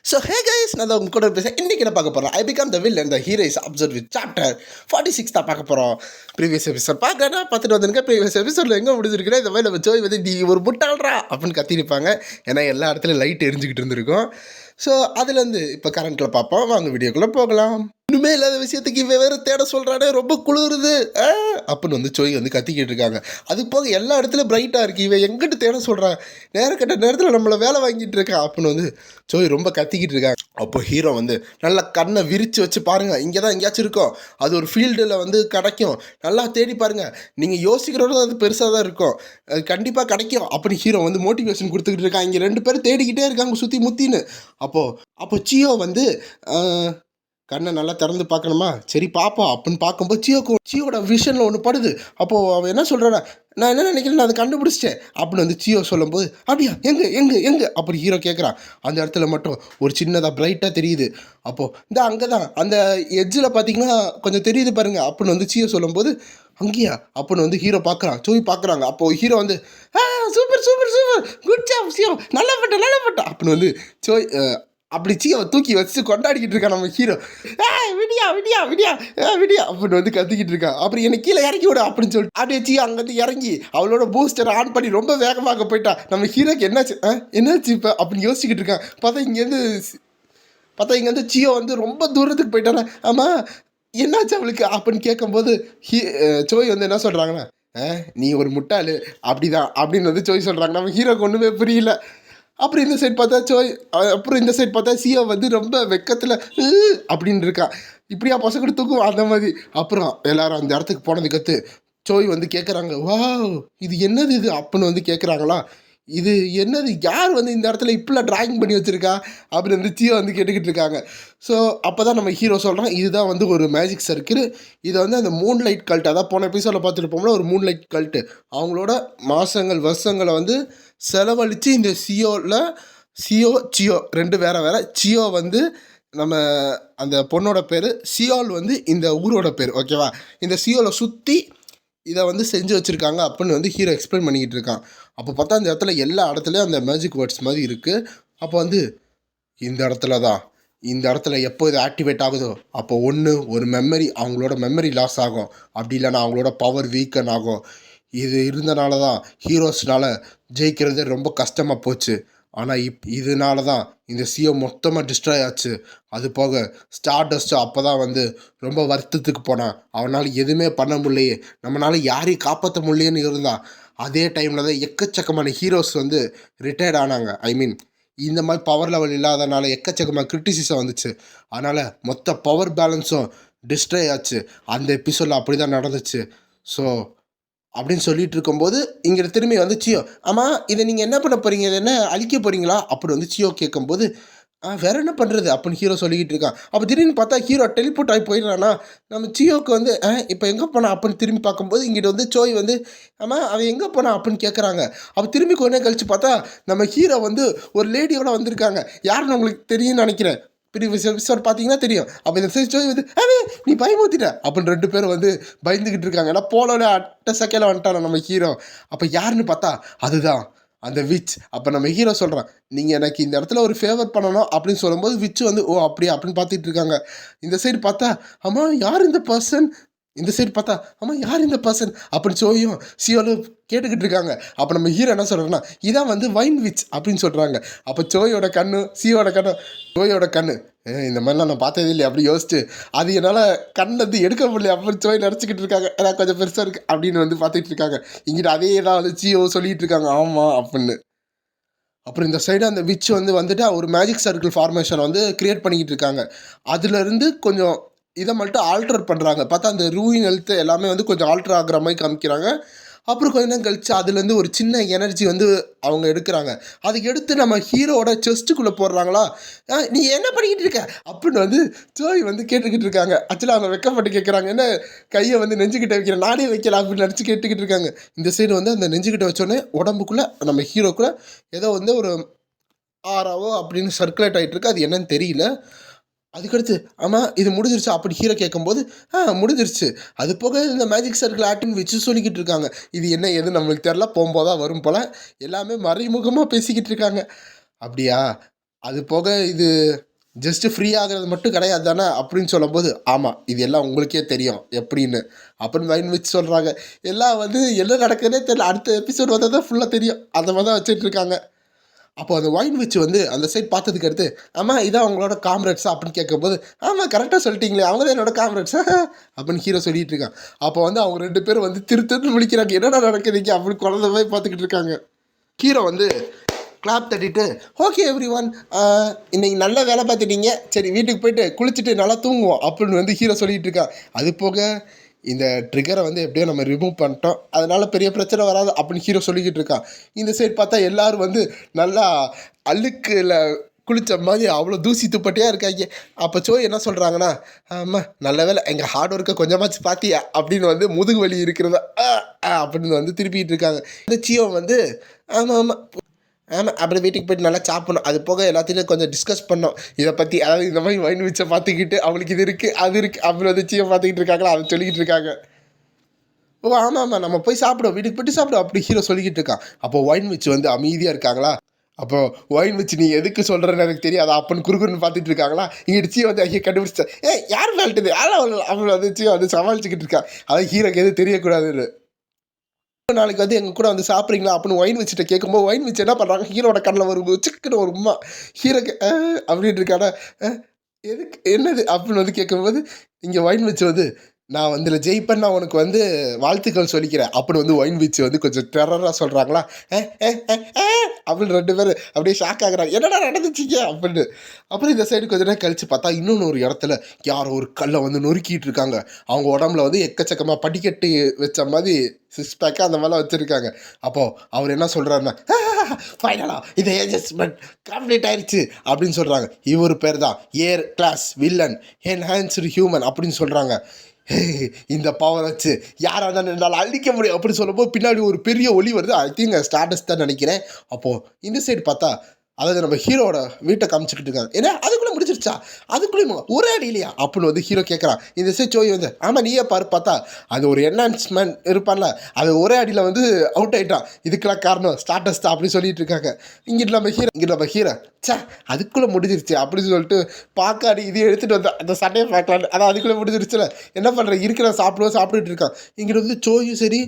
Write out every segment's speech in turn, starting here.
So hey guys, நான் தான் உங்க கூட பேசுகிறேன். இன்றைக்கி என்ன பார்க்க போகிறோம்? I become the will and the hero is observe with chapter 46 தான் பார்க்க போகிறோம். ப்ரீவியஸ் எபிசோட் பார்க்கறேன்னா பார்த்துட்டு வந்துருங்க. ப்ரீவியஸ் எபிசோடில் எங்கே முடிஞ்சிருக்கிறேன், இந்த மாதிரி நம்ம ஜோய் வந்து நீ ஒரு முட்டாள்றா அப்படின்னு கத்திருப்பாங்க. ஏன்னா எல்லா இடத்துலையும் லைட் எரிஞ்சிக்கிட்டு இருந்திருக்கும். ஸோ அதுலேருந்து இப்போ கரண்ட்டில் பார்ப்போம். வாங்க வீடியோக்குள்ளே போகலாம். இன்னுமே இல்லாத விஷயத்துக்கு இவன் வேறு தேட சொல்கிறானே, ரொம்ப குளிருது அப்படின்னு வந்து ஜோய் வந்து கத்திக்கிட்டு இருக்காங்க. அது போக எல்லா இடத்துலையும் பிரைட்டாக இருக்குது, இவன் எங்கிட்டு தேட சொல்கிறான், நேரக்கட்ட நேரத்தில் நம்மளை வேலை வாங்கிட்டு இருக்கான் அப்படின்னு வந்து ஜோய் ரொம்ப கத்திக்கிட்டு இருக்காங்க. அப்போ ஹீரோ வந்து நல்லா கண்ணை விரித்து வச்சு பாருங்கள், இங்கே தான் எங்கேயாச்சும் இருக்கும், அது ஒரு ஃபீல்டில் வந்து கிடைக்கும், நல்லா தேடி பாருங்கள், நீங்கள் யோசிக்கிறோட அது பெருசாக தான் இருக்கும், அது கண்டிப்பாக கிடைக்கும் அப்படி ஹீரோ வந்து மோட்டிவேஷன் கொடுத்துக்கிட்டு இருக்காங்க. இங்கே 2 பேர் தேடிக்கிட்டே இருக்காங்க சுற்றி முத்தின்னு. அப்போ சியோ வந்து கண்ணை நல்லா திறந்து பார்க்கணுமா, சரி பார்ப்போம் அப்படின்னு பார்க்கும்போது சியோட விஷனில் ஒன்று படுது. அப்போது அவன் என்ன சொல்கிறானா, நான் என்ன நினைக்கிறேன், நான் அதை கண்டுபிடிச்சிட்டேன் அப்படின்னு வந்து சியோ சொல்லும்போது, அப்படியா எங்கே அப்படி ஹீரோ கேட்குறான். அந்த இடத்துல மட்டும் ஒரு சின்னதாக பிரைட்டாக தெரியுது. அப்போது இந்த அங்கே தான் அந்த எட்ஜில் பார்த்தீங்கன்னா கொஞ்சம் தெரியுது பாருங்க அப்படின்னு வந்து சியோ சொல்லும்போது, அங்கேயா அப்படின்னு வந்து ஹீரோ பார்க்குறான், ஜோய் பார்க்குறாங்க. அப்போது ஹீரோ வந்து super super super good job சியோ, நல்லா பட்ட அப்படின்னு வந்து ஜோய் அப்படி சியோவை தூக்கி வச்சு கொண்டாடிக்கிட்டு இருக்கான் நம்ம ஹீரோ. விடியா விடியா விடியா விடியா அப்படின்னு வந்து கத்திக்கிட்டு இருக்கான். அப்புறம் எனக்கு கீழே இறக்கி விட அப்படின்னு சொல்லிட்டு அப்படியே சியோ அங்கேருந்து இறங்கி அவளோட பூஸ்டர் ஆன் பண்ணி ரொம்ப வேகமாக போயிட்டா. நம்ம ஹீரோக்கு என்னாச்சு இப்போ அப்படின்னு யோசிச்சுக்கிட்டு இருக்கான். பார்த்தா இங்கேருந்து சியோ வந்து ரொம்ப தூரத்துக்கு போயிட்டானே. ஆமாம் என்னாச்சு அவளுக்கு அப்படின்னு கேட்கும்போது ஜோய் வந்து என்ன சொல்கிறாங்கன்னா, நீ ஒரு முட்டாளு அப்படிதான் அப்படின்னு வந்து ஜோய் சொல்கிறாங்க. நம்ம ஹீரோக்கு ஒன்றுமே புரியல. அப்புறம் இந்த சைட் பார்த்தா சியோ வந்து ரொம்ப வெக்கத்தில் அப்படின்னு இருக்கா. இப்படியா பசங்க தூக்கும் அந்த மாதிரி. அப்புறம் எல்லாரும் அந்த இடத்துக்கு போனதுக்கத்து ஜோய் வந்து கேட்குறாங்க, வா இது என்னது இது அப்படின்னு வந்து கேட்குறாங்களா, இது என்னது, யார் வந்து இந்த இடத்துல இப்படிலாம் ட்ராயிங் பண்ணி வச்சுருக்கா அப்படின்னு வந்து சியோ வந்து கேட்டுக்கிட்டு இருக்காங்க. ஸோ அப்போ தான் நம்ம ஹீரோ சொல்கிறான், இதுதான் வந்து ஒரு மேஜிக் சர்க்கிள், இதை வந்து அந்த மூன் லைட் கல்ட், அதான் போன எபிசோடில் பார்த்துட்டு போகல, ஒரு மூன் லைட் கல்ட்டு அவங்களோட வருஷங்களை வந்து செலவழித்து இந்த சியோ 2 வேறு சியோ வந்து நம்ம அந்த பொண்ணோட பேர், சியோல் வந்து இந்த ஊரோட பேர், ஓகேவா, இந்த சியோவில் சுற்றி இதை வந்து செஞ்சு வச்சுருக்காங்க அப்படின்னு வந்து ஹீரோ எக்ஸ்பிளைன் பண்ணிக்கிட்டு இருக்கான். அப்போ பார்த்தா அந்த இடத்துல எல்லா இடத்துலையும் அந்த மேஜிக் வேர்ட்ஸ் மாதிரி இருக்குது. அப்போ வந்து இந்த இடத்துல எப்போ இது ஆக்டிவேட் ஆகுதோ அப்போ ஒரு மெமரி, அவங்களோட மெமரி லாஸ் ஆகும், அப்படி இல்லைன்னா அவங்களோட பவர் வீக்கன் ஆகும். இது இருந்தனால தான் ஹீரோஸ்னால ஜெயிக்கிறது ரொம்ப கஷ்டமாக போச்சு. ஆனால் இதனால தான் இந்த சியோ மொத்தமாக டிஸ்ட்ராய் ஆச்சு. அது போக ஸ்டார்டஸ்ட்டு அப்போ தான் வந்து ரொம்ப வருத்தத்துக்கு போனான். அவனால் எதுவுமே பண்ண முடியலையே, நம்மளால் யாரையும் காப்பாற்ற முடியலன்னு இருந்தால் அதே டைமில் தான் எக்கச்சக்கமான ஹீரோஸ் வந்து ரிட்டையர்ட் ஆனாங்க. இந்த மாதிரி பவர் லெவல் இல்லாதனால எக்கச்சக்கமாக கிரிட்டிசிசம் வந்துச்சு. அதனால் மொத்த பவர் பேலன்ஸும் டிஸ்ட்ராய் ஆச்சு. அந்த எபிசோடில் அப்படி தான் நடந்துச்சு. ஸோ அப்படின்னு சொல்லிட்டு இருக்கும்போது இங்கே திரும்பி வந்து சியோ, ஆமாம் இதை நீங்கள் என்ன பண்ண போகிறீங்க, இதை என்ன அழிக்க போகிறீங்களா அப்படி வந்து சியோ கேட்கும்போது, வேறு என்ன பண்ணுறது அப்படின்னு ஹீரோ சொல்லிக்கிட்டு இருக்கான். அப்போ திடீர்னு பார்த்தா ஹீரோ டெலிபோர்ட் ஆகி போயிடறானா. நம்ம சியோக்கு வந்து இப்போ எங்கே போனா அப்படின்னு திரும்பி பார்க்கும்போது இங்கிட்ட வந்து சோய் வந்து, ஆமாம் அவன் எங்கே போனா அப்படின்னு கேட்குறாங்க. அப்போ திரும்பி கொஞ்ச நேரம் கழித்து பார்த்தா நம்ம ஹீரோ வந்து ஒரு லேடியோட வந்திருக்காங்க. யாருன்னு உங்களுக்கு தெரியும்னு நினைக்கிறேன், ப்ரீவியஸ் எபிசோட் பார்த்தீங்கன்னா தெரியும். அப்போ இந்த சோய் வந்து நீ பயமுத்திட்ட அப்படின்னு 2 பேரும் வந்து பயந்துக்கிட்டு இருக்காங்க. ஏன்னா போலோட அட்ட செகண்டில் வந்துட்டான நம்ம ஹீரோ. அப்போ யாருன்னு பார்த்தா அதுதான் அந்த விச். அப்போ நம்ம ஹீரோ சொல்கிறான், நீங்கள் எனக்கு இந்த இடத்துல ஒரு ஃபேவர் பண்ணணும் அப்படின்னு சொல்லும்போது விச் வந்து ஓ அப்படியா அப்படின்னு பார்த்துட்டு இருக்காங்க. இந்த சைடு பார்த்தா ஆமாம் யார் இந்த பர்சன், இந்த சைடு பார்த்தா ஆமாம் யார் இந்த பர்சன் அப்படின்னு சோயும் சியோலும் கேட்டுக்கிட்டு இருக்காங்க. அப்போ நம்ம ஹீரோ என்ன சொல்கிறேன்னா, இதான் வந்து வைன் விச் அப்படின்னு சொல்கிறாங்க. அப்போ சோயோட கண்ணு இந்த மாதிரிலாம் நான் பார்த்ததே இல்லை அப்படி யோசிச்சு, அது என்னால் கண்ணது எடுக்க முடியல அப்படின்னு சோய் நினச்சிக்கிட்டு இருக்காங்க. ஏன்னா கொஞ்சம் பெருசாக இருக்குது அப்படின்னு வந்து பார்த்துட்டு இருக்காங்க. இங்கிட்ட அதே தான் வந்து சியோ சொல்லிகிட்டு இருக்காங்க ஆமாம் அப்படின்னு. அப்புறம் இந்த சைடு அந்த விச் வந்துட்டு ஒரு மேஜிக் சர்க்கிள் ஃபார்மேஷன் வந்து க்ரியேட் பண்ணிக்கிட்டு இருக்காங்க. அதுலேருந்து கொஞ்சம் இதை மட்டும் ஆல்டர் பண்ணுறாங்க. பார்த்தா அந்த ரூயின் ஹெல்த்து எல்லாமே வந்து கொஞ்சம் ஆல்டர் ஆகிற மாதிரி காமிக்கிறாங்க. அப்புறம் கொஞ்ச நேரம் கழிச்சு அதுலேருந்து ஒரு சின்ன எனர்ஜி வந்து அவங்க எடுக்கிறாங்க. அதை எடுத்து நம்ம ஹீரோட செஸ்ட்டுக்குள்ளே போடுறாங்களா. நீ என்ன பண்ணிக்கிட்டு இருக்க அப்படின்னு வந்து ஜோய் வந்து கேட்டுக்கிட்டு இருக்காங்க. ஆக்சுவலாக அவங்க வெக்கப்பட்டு கேட்குறாங்க, என்ன கையை வந்து நெஞ்சுக்கிட்ட வைக்கிறேன், நானே வைக்கலாம் அப்படின்னு நினச்சி கேட்டுக்கிட்டு இருக்காங்க. இந்த சைடு வந்து அந்த நெஞ்சுக்கிட்ட வச்சோடனே உடம்புக்குள்ளே நம்ம ஹீரோக்குள்ளே ஏதோ வந்து ஒரு ஆறாவோ அப்படின்னு சர்க்குலேட் ஆகிட்டு இருக்கு. அது என்னன்னு தெரியல. அதுக்கடுத்து ஆமாம் இது முடிஞ்சிருச்சு அப்படி ஹீரோ கேட்கும்போது முடிஞ்சிருச்சு. அது போக இந்த மேஜிக் சர்க்கிள் ஆக்டிங் வச்சு சொல்லிக்கிட்டு இருக்காங்க. இது என்ன எது நம்மளுக்கு தெரில, போகும்போதான் வரும் போல், எல்லாமே மறைமுகமாக பேசிக்கிட்டு இருக்காங்க. அப்படியா அது போக இது ஜஸ்ட்டு ஃப்ரீ ஆகிறது மட்டும் கிடையாது தானே அப்படின்னு சொல்லும்போது, ஆமாம் இது எல்லாம் உங்களுக்கே தெரியும் எப்படின்னு அப்படின்னு வைன் வச்சு சொல்கிறாங்க. எல்லாம் வந்து என்ன நடக்குதுன்னே தெரியல. அடுத்த எபிசோட் வந்தால் தான் ஃபுல்லாக தெரியும். அந்த மாதிரி தான் வச்சுட்ருக்காங்க. அப்போ அந்த வைன் வச்சு வந்து அந்த சைட் பார்த்ததுக்கு அடுத்து, ஆமாம் இதான் அவங்களோட காம்ரேட்ஸா அப்படின்னு கேட்கும்போது, ஆமாம் கரெக்டாக சொல்லிட்டீங்களே அவங்க தான் என்னோட காம்ரேட்ஸா அப்படின்னு ஹீரோ சொல்லிட்டு இருக்கான். அப்போ வந்து அவங்க 2 பேரும் வந்து திருன்னு முழிக்கிறாங்க. என்னடா நடக்குதுங்க அப்படின்னு குழந்தை மாதிரி பார்த்துக்கிட்டு இருக்காங்க. ஹீரோ வந்து கிளாப் தட்டிட்டு, ஓகே எவ்ரி ஒன், இன்னைக்கு நல்ல வேலை பார்த்துட்டீங்க, சரி வீட்டுக்கு போயிட்டு குளிச்சுட்டு நல்லா தூங்குவோம் அப்படின்னு வந்து ஹீரோ சொல்லிகிட்டு இருக்கான். அது போக இந்த ட்ரிகரை வந்து எப்படியோ நம்ம ரிமூவ் பண்ணிட்டோம், அதனால் பெரிய பிரச்சனை வராது அப்படின்னு ஹீரோ சொல்லிக்கிட்டு இருக்கான். இந்த சைடு பார்த்தா எல்லோரும் வந்து நல்லா அழுக்கில் குளித்த மாதிரி அவ்வளோ தூசி துப்பட்டியாக இருக்காங்க. அப்போ சோய் என்ன சொல்கிறாங்கன்னா, ஆமாம் நல்ல வேலை எங்கள் ஹார்ட் ஒர்க்கை கொஞ்சமாச்சு பார்த்தியா அப்படின்னு வந்து முதுகு வலி இருக்கிறதா அப்படின்னு வந்து திருப்பிகிட்டு இருக்காங்க. இந்த சியோ வந்து ஆமாம் ஆமாம் ஆமாம் அப்புறம் வீட்டுக்கு போய்ட்டு நல்லா சாப்பிடணும். அது போக எல்லாத்தையும் கொஞ்சம் டிஸ்கஸ் பண்ணோம் இதை பற்றி. அதாவது இந்த மாதிரி வைன் வச்சை பார்த்துக்கிட்டு அவங்களுக்கு இது இருக்குது அது இருக்குது அப்புறம் வந்து சீவை பார்த்துக்கிட்டு இருக்காங்களா அதை சொல்லிக்கிட்டு இருக்காங்க. ஓ ஆமாம் ஆமாம் நம்ம போய் சாப்பிடுவோம் வீட்டுக்கு போய்ட்டு சாப்பிடுவோம் அப்படி ஹீரோ சொல்லிக்கிட்டு இருக்கான். அப்போ வைன் வச்சு வந்து அமைதியாக இருக்காங்களா. அப்போ வைன் வச்சு நீ எதுக்கு சொல்கிறேன்னு எனக்கு தெரியாது அப்பன்னு குறுக்குன்னு பார்த்துட்டு இருக்காங்களா. இங்கே சீ வந்து ஐயா கண்டுபிடிச்சா யார் மேல்ட்டுது அப்புறம் வந்து சீ வந்து சமாளிச்சுக்கிட்டு இருக்கான். அதான் ஹீரோக்கு எதுவும் தெரியக்கூடாதுன்னு. நாளைக்கு வந்து எங்கள் கூட வந்து சாப்பிட்றீங்களா அப்படின்னு வைன் வச்சுட்டு கேட்கும்போது வைன் வச்சு என்ன பண்ணுறாங்க, ஹீரோட கண்ணில் வரும்போது சிக்கன ஒரு உமா ஹீரோக்கு அப்படின்னு இருக்காடா எதுக்கு என்னது அப்படின்னு வந்து கேட்கும்போது இங்கே வைன் வச்சு வந்து நான் வந்து இதில் ஜெயிப்பேன் நான் உனக்கு வந்து வாழ்த்துக்கள் சொல்லிக்கிறேன் அப்படின்னு வந்து வைன் வச்சு வந்து கொஞ்சம் டெரராக சொல்கிறாங்களா. அப்படின்னு 2 பேர் அப்படியே ஷாக் ஆகுறாங்க, என்னடா நடந்துச்சிங்க அப்படின்னு. அப்புறம் இந்த சைடு கொஞ்ச நேரம் கழித்து பார்த்தா இன்னொன்று ஒரு இடத்துல யாரோ ஒரு கல்லை வந்து நொறுக்கிட்டு இருக்காங்க. அவங்க உடம்புல வந்து எக்கச்சக்கமாக படிக்கட்டு வச்ச மாதிரி 6 பேக்காக அந்த மாதிரிலாம் வச்சுருக்காங்க. அப்போது அவர் என்ன சொல்கிறாருன்னா, ஃபைனலாக இந்த அட்ஜஸ்ட்மெண்ட் கம்ப்ளீட் ஆயிடுச்சு அப்படின்னு சொல்கிறாங்க. இவர் பேர் தான் ஏர் கிளாஸ் வில்லன் என்ஹான்ஸ்டு ஹியூமன் அப்படின்னு சொல்கிறாங்க. இந்த பவர் வச்சு யாராக இருந்தாலும் என்னால் அழிக்க முடியும் அப்படின்னு சொல்லும்போது பின்னாடி ஒரு பெரிய ஒலி வருது. ஐ திங்க் ஸ்டார்டஸ் தான் நினைக்கிறேன். அப்போது இந்த சைடு பார்த்தா அதாவது நம்ம ஹீரோட வீட்டை காமிச்சிக்கிட்டு இருக்காங்க. ஏன்னா அதுக்குள்ளே முடிச்சிருச்சா அதுக்குள்ளேயும் ஒரே அடி இல்லையா அப்படின்னு வந்து ஹீரோ கேட்குறான். இந்த சைடு சோய் வந்து ஆமாம் நீயே பார்த்தா அது ஒரு என்ஹான்ஸ்மெண்ட் இருப்பான்ல அது ஒரே அடியில் வந்து அவுட் ஆகிட்டான். இதுக்கெல்லாம் காரணம் ஸ்டார்டஸ் தான் அப்படின்னு சொல்லிட்டு இருக்காங்க. இங்கிட்ட நம்ம ஹீரோ சே அதுக்குள்ளே முடிஞ்சிருச்சு அப்படின்னு சொல்லிட்டு பார்க்காடி இது எடுத்துகிட்டு வந்தேன் அந்த சண்டையை பார்க்கலான்னு. அதான் அதுக்குள்ளே முடிஞ்சிருச்சுல என்ன பண்ணுறேன் இருக்கிற சாப்பிட்டுட்டு இருக்கான். இங்கிட்ட வந்து சோயும் சரி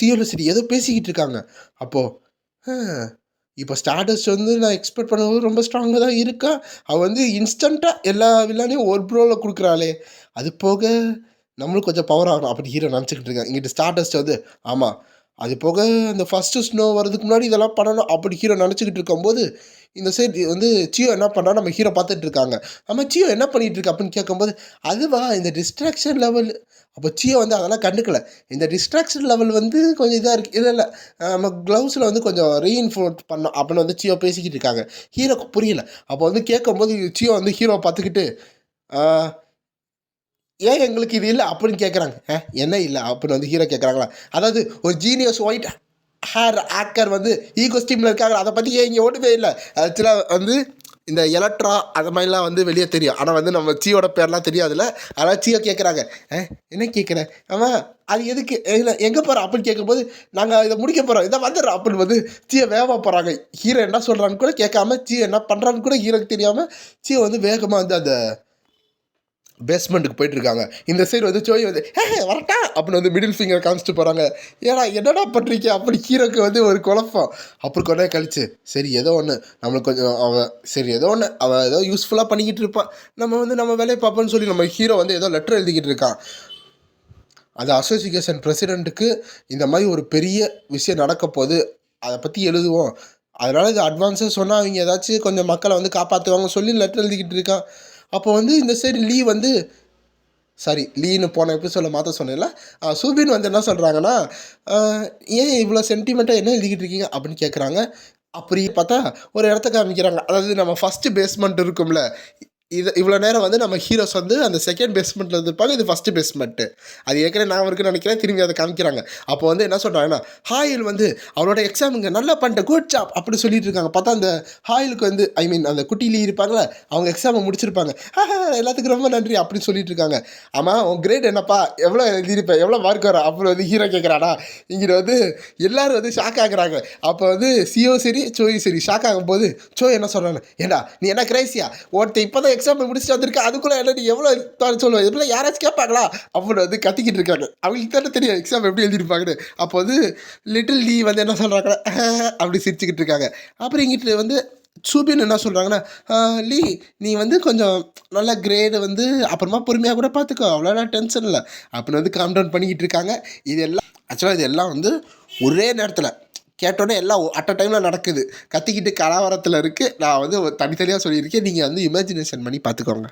சியோலும் சரி ஏதோ பேசிக்கிட்டு இருக்காங்க. அப்போது இப்போ ஸ்டார்டஸ்ட் வந்து நான் எக்ஸ்பெக்ட் பண்ணும்போது ரொம்ப ஸ்ட்ராங்காக தான் இருக்கா. அவள் வந்து இன்ஸ்டண்ட்டாக எல்லா வில்லானையும் ஒரு ப்ரோவில் கொடுக்குறாளே. அது போக நம்மளும் கொஞ்சம் பவர் ஆகணும் அப்படி ஹீரோ நினச்சிக்கிட்டு இருக்கேன். இங்கிட்ட ஸ்டார்டஸ்ட் வந்து ஆமாம் அது போக அந்த ஃபஸ்ட்டு ஸ்னோ வர்றதுக்கு முன்னாடி இதெல்லாம் பண்ணணும் அப்படி ஹீரோ நினச்சிக்கிட்டு இருக்கும்போது இந்த சைடு வந்து சியோ என்ன பண்ணுறா நம்ம ஹீரோ பார்த்துட்டு இருக்காங்க. ஆமாம் சியோ என்ன பண்ணிகிட்டு இருக்கு அப்படின்னு கேட்கும்போது அதுவா இந்த டிஸ்ட்ராக்ஷன் லெவல். அப்போ சியோ வந்து அதெல்லாம் கண்டுக்கல. இந்த டிஸ்ட்ராக்ஷன் லெவல் வந்து கொஞ்சம் இதாக இருக்குது. இல்லை நம்ம க்ளவுஸில் வந்து கொஞ்சம் ரீஇன்ஃபோர்ட் பண்ணோம் அப்படின்னு வந்து சியோ பேசிக்கிட்டு இருக்காங்க. ஹீரோக்கு புரியல. அப்போ வந்து கேட்கும்போது சியோ வந்து ஹீரோவை பார்த்துக்கிட்டு ஏன் எங்களுக்கு இது இல்லை அப்படின்னு கேட்குறாங்க. என்ன இல்லை அப்படின்னு வந்து ஹீரோ கேட்குறாங்களா. அதாவது ஒரு ஜீனியஸ் ஒயிட் ஹேர் ஆக்கர் வந்து ஈகோஸ்டீமில் இருக்காங்க அதை பற்றி ஏன் இங்கே ஒன்றுமே இல்லை. ஆக்சுவலாக வந்து இந்த எலக்ட்ரா அந்த மாதிரிலாம் வந்து வெளியே தெரியும். ஆனால் வந்து நம்ம சீயோட பேர்லாம் தெரியாதுல்ல. அதனால் சீயோ கேட்குறாங்க என்ன கேட்குறேன் ஆமாம் அது எதுக்கு இல்லை எங்கே போகிறோம் அப்படின்னு கேட்கும்போது நாங்கள் இதை முடிக்க போகிறோம் இதை வந்துடுறோம் அப்படின்னு வந்து சீயை வேகமாக போகிறாங்க. ஹீரோ என்ன சொல்கிறான்னு கூட கேட்காம சீயோ என்ன பண்ணுறான்னு கூட ஹீரோக்கு தெரியாமல் சீயோ வந்து வேகமாக வந்து அந்த பேஸ்மெண்ட்டுக்கு போயிட்டுருக்காங்க. இந்த சைடு வந்து சோய் வந்து வரட்டா அப்படின்னு வந்து மிடில் ஃபிங்கர் காமிச்சிட்டு போகிறாங்க. ஏன்னா என்னடா பண்ணுறீங்க அப்படி ஹீரோக்கு வந்து ஒரு குழப்பம். அப்புறம் கொஞ்ச நேரம் கழிச்சு சரி ஏதோ ஒன்று நம்மளுக்கு கொஞ்சம் அவள் ஏதோ யூஸ்ஃபுல்லாக பண்ணிக்கிட்டு இருப்பான் நம்ம வந்து நம்ம வேலையை பார்ப்போன்னு சொல்லி நம்ம ஹீரோ வந்து ஏதோ லெட்டர் எழுதிக்கிட்டு இருக்கான். அது அசோசியேஷன் பிரசிடெண்ட்டுக்கு இந்த மாதிரி ஒரு பெரிய விஷயம் நடக்க போது அதை பற்றி எழுதுவோம், அதனால் இது அட்வான்ஸாக சொன்னால் அவங்க ஏதாச்சும் கொஞ்சம் மக்களை வந்து காப்பாற்றுவாங்க சொல்லி லெட்டர் எழுதிக்கிட்டு இருக்கான். அப்போ வந்து இந்த சைடு லீன்னு போன எபிசோடில் மாற்ற சொன்னேன்ல. சூபின் வந்து என்ன சொல்கிறாங்கன்னா ஏன் இவ்வளோ சென்டிமெண்ட்டாக என்ன எழுதிக்கிட்டு இருக்கீங்க அப்படின்னு கேட்குறாங்க. அப்படி பார்த்தா ஒரு இடத்த காமிக்கிறாங்க. அதாவது நம்ம ஃபஸ்ட்டு பேஸ்மெண்ட் இருக்கும்ல இவ்வளோ நேரம் வந்து நம்ம ஹீரோஸ் வந்து அந்த செகண்ட் பேஸ்மெண்ட்டில் இருந்திருப்பாங்க, இது ஃபஸ்ட்டு பேஸ்மெண்ட்டு. அது ஏற்கனவே நான் இருக்குன்னு நினைக்கிறேன், திரும்பி அதை காமிக்கிறாங்க. அப்போ வந்து என்ன சொல்கிறாங்கன்னா, ஹாயில் வந்து அவளோட எக்ஸாமுங்க நல்லா பண்ணிட்டேன், குட் ஜாப் அப்படி சொல்லிட்டு இருக்காங்க. பார்த்தா அந்த ஹாயிலுக்கு வந்து ஐ மீன் அந்த குட்டிலி இருப்பாங்களே, அவங்க எக்ஸாமை முடிச்சிருப்பாங்க. எல்லாத்துக்கும் ரொம்ப நன்றி அப்படின்னு சொல்லிட்டு இருக்காங்க. ஆமாம் உன் கிரேட் என்னப்பா, எவ்வளோ எழுதியிருப்பேன், எவ்வளோ மார்க் வரும் அப்புறம் வந்து ஹீரோ கேட்குறானா. இங்கே வந்து எல்லோரும் வந்து ஷாக் ஆகுறாங்க. அப்போ வந்து சிஓ சரி சோயும் சரி ஷாக் ஆகும்போது சோ என்ன சொல்கிறாங்க, ஏண்டா நீ என்ன கிரேசியா, ஒருத்தர் இப்போ தான் எக்ஸாம் முடிச்சுட்டு வந்திருக்க, அதுக்குள்ளே என்ன நீ எவ்வளோ சொல்லுவேன், எப்படிலாம் யாராச்சும் கேட்பாங்களா அப்படின்னு வந்து கத்திக்கிட்டு இருக்காங்க. அவங்களுக்கு தானே தெரியும் எக்ஸாம் எப்படி எழுதியிருப்பாங்கன்னு. அப்போ வந்து லிட்டில் லீ வந்து என்ன சொல்கிறாங்க, அப்படி சிரிச்சுக்கிட்டு இருக்காங்க. அப்புறம் இங்கிட்டு வந்து சூபின் என்ன சொல்கிறாங்கன்னா, லீ நீ வந்து கொஞ்சம் நல்ல கிரேடு வந்து அப்புறமா பொறுமையாக கூட பார்த்துக்கோ, அவ்வளோலாம் டென்ஷன் இல்லை அப்படின்னு வந்து காம் டவுன் பண்ணிக்கிட்டு இருக்காங்க. இது எல்லாம் ஆக்சுவலாக இது எல்லாம் வந்து ஒரே நேரத்தில் கேட்டோன்னே எல்லாம் அட் அ டைமில் நடக்குது. கத்திக்கிட்டு கலவரத்தில் இருக்குது. நான் வந்து தனித்தனியாக சொல்லியிருக்கேன், நீங்கள் வந்து இமேஜினேஷன் பண்ணி பார்த்துக்கோங்க.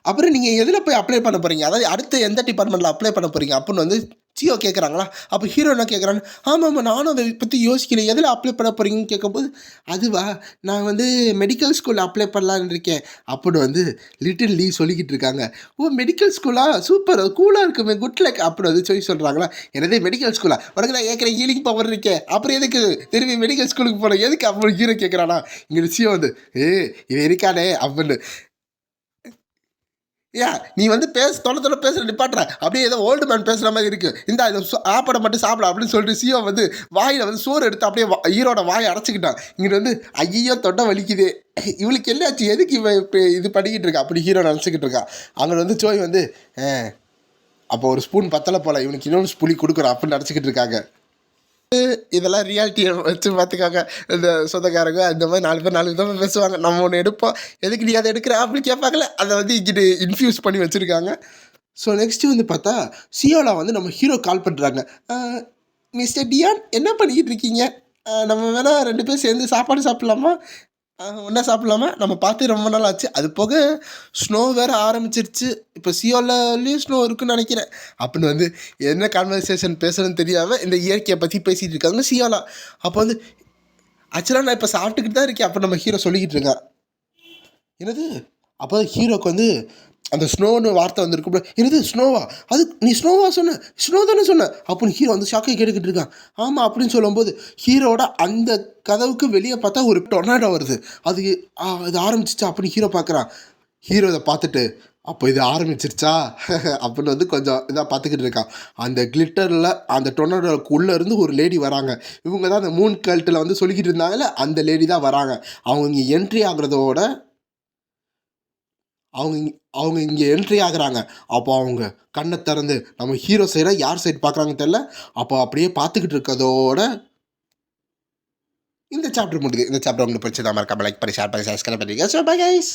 அப்புறம் நீங்கள் எதில் போய் அப்ளை பண்ண போகிறீங்க, அதாவது அடுத்து எந்த டிபார்ட்மெண்ட்டில் அப்ளை பண்ண போகிறீங்க அப்படின்னு வந்து சிஓ கேட்குறாங்களா. அப்போ ஹீரோ என்ன கேட்குறான்னு, ஆமாம் நானும் அதை பற்றி யோசிக்கல, எதில் அப்ளை பண்ண போகிறீங்கன்னு கேட்கும்போது, அதுவா நான் வந்து மெடிக்கல் ஸ்கூலில் அப்ளை பண்ணலான்னு இருக்கேன் அப்படின்னு வந்து லிட்டில் லீ சொல்லிக்கிட்டு இருக்காங்க. ஓ மெடிக்கல் ஸ்கூலா, சூப்பர் கூலாக இருக்குமே, குட் லக் அப்படின்னு வந்து சொல்லி சொல்கிறாங்களா. எனதே மெடிக்கல் ஸ்கூலா, உனக்கு நான் கேட்குறேன் ஹீலிங் பவர் இருக்கேன், அப்புறம் எதுக்கு திரும்பி மெடிக்கல் ஸ்கூலுக்கு போனேன் எதுக்கு அப்படின்னு ஹீரோ கேட்குறானா. இங்கே சிஓ வந்து இவன் இருக்கானே அப்படின்னு, ஏன் நீ வந்து தொலை பேசுகிற நிப்பாட்டுற, அப்படியே ஏதோ ஓல்டு மேன் பேசுகிற மாதிரி இருக்குது, இந்த இதை ஆப்படை மட்டும் சாப்பிட அப்படின்னு சொல்லிட்டு சிஓ வந்து வாயில் வந்து சோறு எடுத்து அப்படியே ஈரோட வாயை அடைச்சிக்கிட்டான். இங்கிட்ட வந்து ஐயோ தொண்டை வலிக்குது, இவளுக்கு என்னாச்சு, எதுக்கு இவன் இப்போ இது பண்ணிக்கிட்டு இருக்கா அப்படி ஹீரோ நினச்சிக்கிட்டு இருக்கான். அங்கே வந்து சோய் வந்து அப்போ ஒரு ஸ்பூன் பத்தலை போல், இவனுக்கு இன்னொரு ஸ்பூலி கொடுக்குறான் அப்படின்னு நினச்சிக்கிட்டு இருக்காங்க. இதெல்லாம் ரியாலிட்டியை வச்சு பார்த்துக்காங்க. இந்த சொந்தக்காரங்க இந்த மாதிரி 4 பேர் 4 விதமாக பேசுவாங்க. நம்ம ஒன்று எடுப்போம், எதுக்கு நீ அதை எடுக்கிற அப்படி கேட்பாங்களே, அதை வந்து இங்கிட்டு இன்ஃப்யூஸ் பண்ணி வச்சுருக்காங்க. ஸோ நெக்ஸ்ட்டு வந்து பார்த்தா சியோலா வந்து நம்ம ஹீரோ கால் பண்ணுறாங்க. மிஸ்டர் டியான் என்ன பண்ணிக்கிட்டு இருக்கீங்க, நம்ம வேணால் 2 பேர் சேர்ந்து சாப்பாடு சாப்பிட்லாமா, ஒன்றா சாப்பிட்லாமா, நம்ம பார்த்து ரொம்ப நாள் ஆச்சு, அது போக ஸ்னோ வேறு ஆரம்பிச்சிருச்சு, இப்போ சியோலலேயும் ஸ்னோ இருக்குன்னு நினைக்கிறேன் அப்படின்னு வந்து என்ன கான்வர்சேஷன் பேசுகிறதுன்னு தெரியாமல் இந்த இயற்கையை பற்றி பேசிகிட்டு இருக்காங்க சியோலா. அப்போ வந்து ஆக்சுவலாக நான் இப்போ சாப்பிட்டுக்கிட்டு தான் இருக்கேன் அப்போ நம்ம ஹீரோ சொல்லிக்கிட்டு இருக்கேன். என்னது அப்போ ஹீரோக்கு வந்து அந்த ஸ்னோன்னு வார்த்தை வந்துருக்கும். என்னது ஸ்னோவா, அது நீ ஸ்னோவா சொன்ன, ஸ்னோ தானே சொன்ன அப்படின்னு ஹீரோ வந்து ஷாக்கை கேட்டுக்கிட்டு இருக்கான். ஆமாம் அப்படின்னு சொல்லும்போது ஹீரோட அந்த கதவுக்கு வெளியே பார்த்தா ஒரு டொர்னாடோ வருது. அது ஆரம்பிச்சிச்சா அப்படின்னு ஹீரோ பார்க்குறான். ஹீரோ இதை பார்த்துட்டு அப்போ இது ஆரம்பிச்சிருச்சா அப்படின்னு வந்து கொஞ்சம் இதாக பார்த்துக்கிட்டு இருக்கான். அந்த கிளிட்டரில் அந்த டொர்னாடோக்கு உள்ளே இருந்து ஒரு லேடி வராங்க. இவங்க தான் அந்த மூன் கல்ட்டில் வந்து சொல்லிக்கிட்டு இருந்தாங்கல்ல, அந்த லேடி தான் வராங்க. அவங்க இங்கே என்ட்ரி ஆகுறதோட அவங்க இங்கே என்ட்ரி ஆகுறாங்க. அப்போ அவங்க கண்ணை திறந்து நம்ம ஹீரோ சைடாக யார் சைடு பார்க்குறாங்கன்னு தெரில, அப்போ அப்படியே பார்த்துக்கிட்டு இருக்கதோட இந்த சாப்டர் முடியுது. இந்த சாப்டர் உங்களுக்கு பிடிச்சதா மறக்காம லைக் பண்ணி ஷேர் பண்ணி சப்ஸ்கிரைப் பண்ணிருக்கேன். So bye guys.